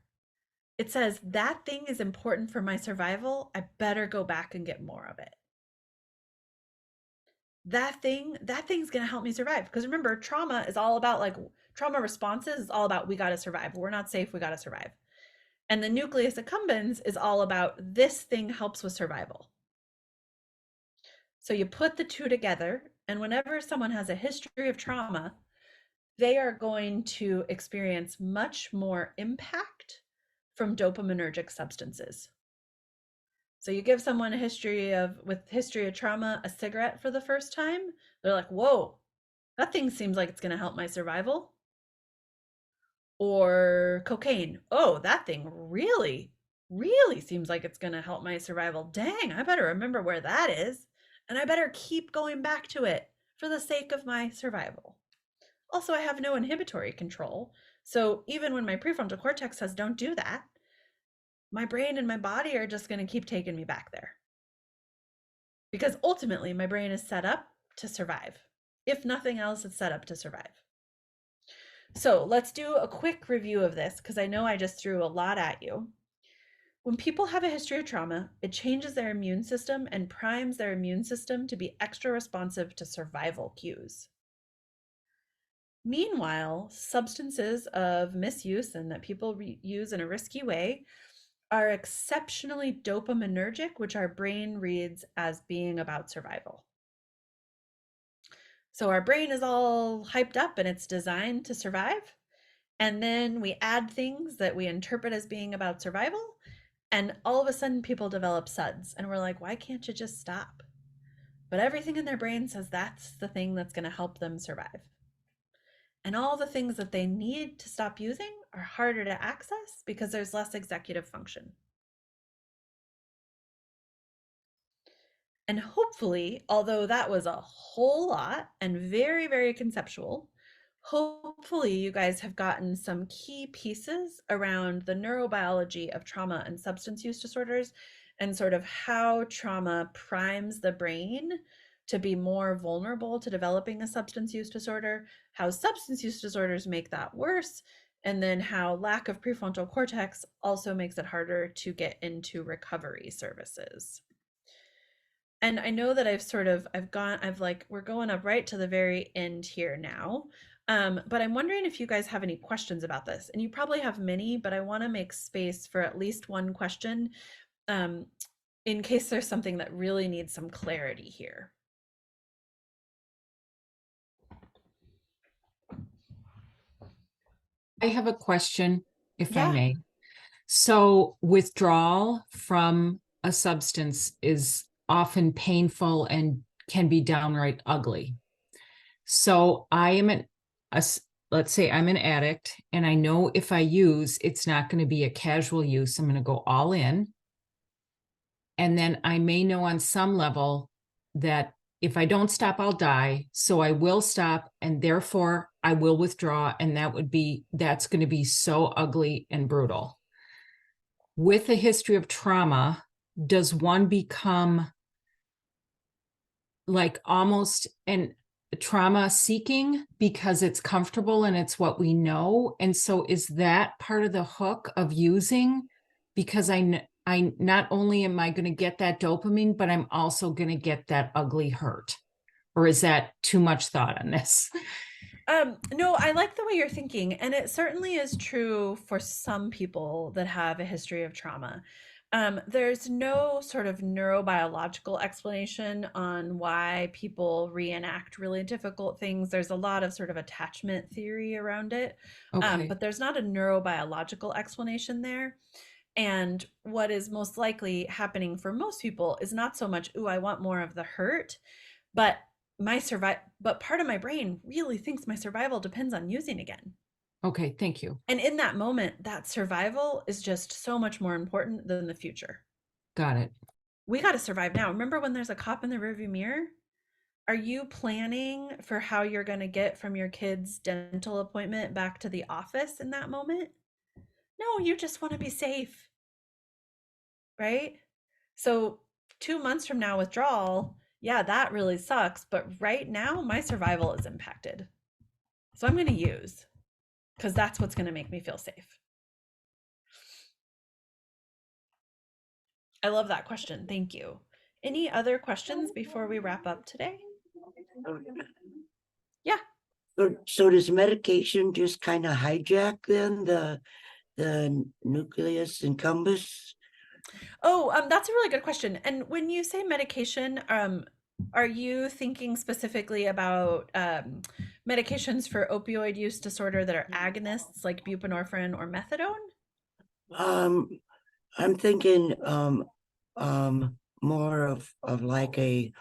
Speaker 2: It says, that thing is important for my survival. I better go back and get more of it. That thing's going to help me survive. Because remember, trauma is all about, like, trauma responses is all about, we got to survive. We're not safe. We got to survive. And the nucleus accumbens is all about, this thing helps with survival. So you put the two together, and whenever someone has a history of trauma, they are going to experience much more impact from dopaminergic substances. So you give someone with history of trauma a cigarette for the first time, they're like, whoa, that thing seems like it's going to help my survival. Or cocaine. Oh, that thing really, really seems like it's going to help my survival. Dang, I better remember where that is. And I better keep going back to it for the sake of my survival. Also, I have no inhibitory control. So even when my prefrontal cortex says, don't do that, my brain and my body are just going to keep taking me back there. Because ultimately, my brain is set up to survive. If nothing else, it's set up to survive. So let's do a quick review of this, because I know I just threw a lot at you. When people have a history of trauma, it changes their immune system and primes their immune system to be extra responsive to survival cues. Meanwhile, substances of misuse and that people use in a risky way are exceptionally dopaminergic, which our brain reads as being about survival. So our brain is all hyped up and it's designed to survive. And then we add things that we interpret as being about survival. And all of a sudden people develop SUDS. And we're like, why can't you just stop? But everything in their brain says that's the thing that's going to help them survive. And all the things that they need to stop using are harder to access because there's less executive function. And hopefully, although that was a whole lot and very, very conceptual, hopefully you guys have gotten some key pieces around the neurobiology of trauma and substance use disorders and sort of how trauma primes the brain to be more vulnerable to developing a substance use disorder, how substance use disorders make that worse, and then how lack of prefrontal cortex also makes it harder to get into recovery services. And I know that we're going up right to the very end here now. But I'm wondering if you guys have any questions about this, and you probably have many, but I want to make space for at least one question in case there's something that really needs some clarity here.
Speaker 6: I have a question, if I
Speaker 2: Yeah.
Speaker 6: may. So withdrawal from a substance is often painful and can be downright ugly. So I am let's say I'm an addict and I know if I use, it's not going to be a casual use. I'm going to go all in. And then I may know on some level that if I don't stop, I'll die. So I will stop, and therefore I will withdraw. And that's going to be so ugly and brutal. With a history of trauma, does one become like almost an trauma seeking because it's comfortable and it's what we know? And so is that part of the hook of using? Because I not only am I going to get that dopamine, but I'm also going to get that ugly hurt. Or is that too much thought on this?
Speaker 2: No, I like the way you're thinking, and it certainly is true for some people that have a history of trauma. There's no sort of neurobiological explanation on why people reenact really difficult things. There's a lot of sort of attachment theory around it,
Speaker 6: Okay.
Speaker 2: but there's not a neurobiological explanation there. And what is most likely happening for most people is not so much, ooh, I want more of the hurt, but but part of my brain really thinks my survival depends on using again.
Speaker 6: Okay. Thank you.
Speaker 2: And in that moment, that survival is just so much more important than the future.
Speaker 6: Got it.
Speaker 2: We got to survive now. Remember when there's a cop in the rearview mirror? Are you planning for how you're going to get from your kid's dental appointment back to the office in that moment? No, you just want to be safe. Right? So 2 months from now, withdrawal, yeah, that really sucks. But right now, my survival is impacted. So I'm going to use because that's what's going to make me feel safe. I love that question. Thank you. Any other questions before we wrap up today? Yeah.
Speaker 3: So does medication just kind of hijack then the nucleus accumbens?
Speaker 2: Oh, that's a really good question. And when you say medication, are you thinking specifically about medications for opioid use disorder that are agonists like buprenorphine or methadone?
Speaker 3: I'm thinking more of like a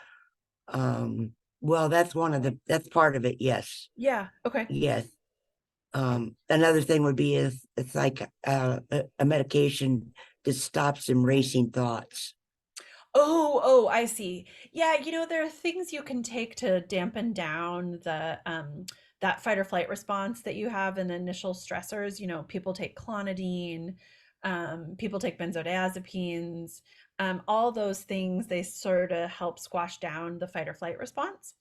Speaker 3: well, that's that's part of it, yes.
Speaker 2: Yeah. Okay.
Speaker 3: Yes. Another thing would be if it's like a medication that stops them racing thoughts.
Speaker 2: Oh, I see. Yeah, there are things you can take to dampen down the that fight or flight response that you have in initial stressors. People take clonidine, people take benzodiazepines, all those things, they sort of help squash down the fight or flight response.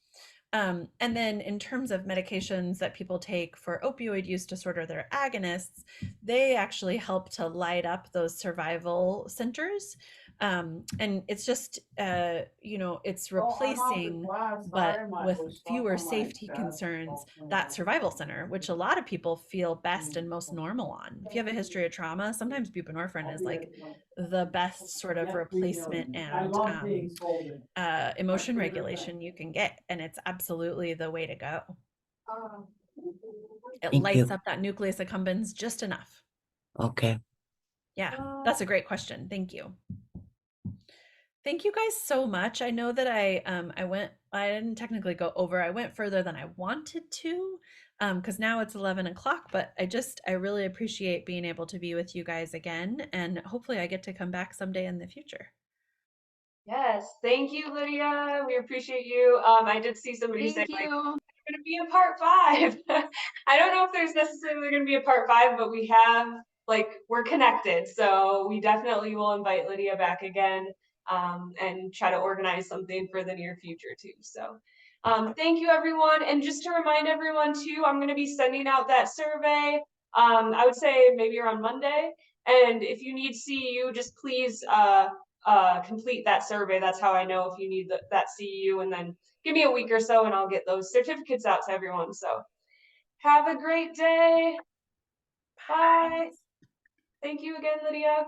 Speaker 2: And then in terms of medications that people take for opioid use disorder that are agonists, they actually help to light up those survival centers. And it's just, it's replacing, but with fewer safety concerns, that survival center, which a lot of people feel best and most normal on. If you have a history of trauma, sometimes buprenorphine is like the best sort of replacement and emotion regulation you can get. And it's absolutely the way to go. It
Speaker 3: Thank
Speaker 2: lights
Speaker 3: you.
Speaker 2: up that nucleus accumbens just enough.
Speaker 3: Okay.
Speaker 2: Yeah, that's a great question. Thank you. Thank you guys so much. I know that I didn't technically go over. I went further than I wanted to because now it's 11 o'clock, but I really appreciate being able to be with you guys again. And hopefully I get to come back someday in the future.
Speaker 1: Yes, thank you, Lydia. We appreciate you. I did see somebody say like, going to be a part 5. I don't know if there's necessarily going to be a part 5, but we're connected. So we definitely will invite Lydia back again and try to organize something for the near future too. So thank you, everyone. And just to remind everyone too, I'm going to be sending out that survey. I would say maybe around Monday. And if you need CEU, just please complete that survey. That's how I know if you need that CEU, and then give me a week or so and I'll get those certificates out to everyone. So have a great day. Bye. Thank you again, Lydia.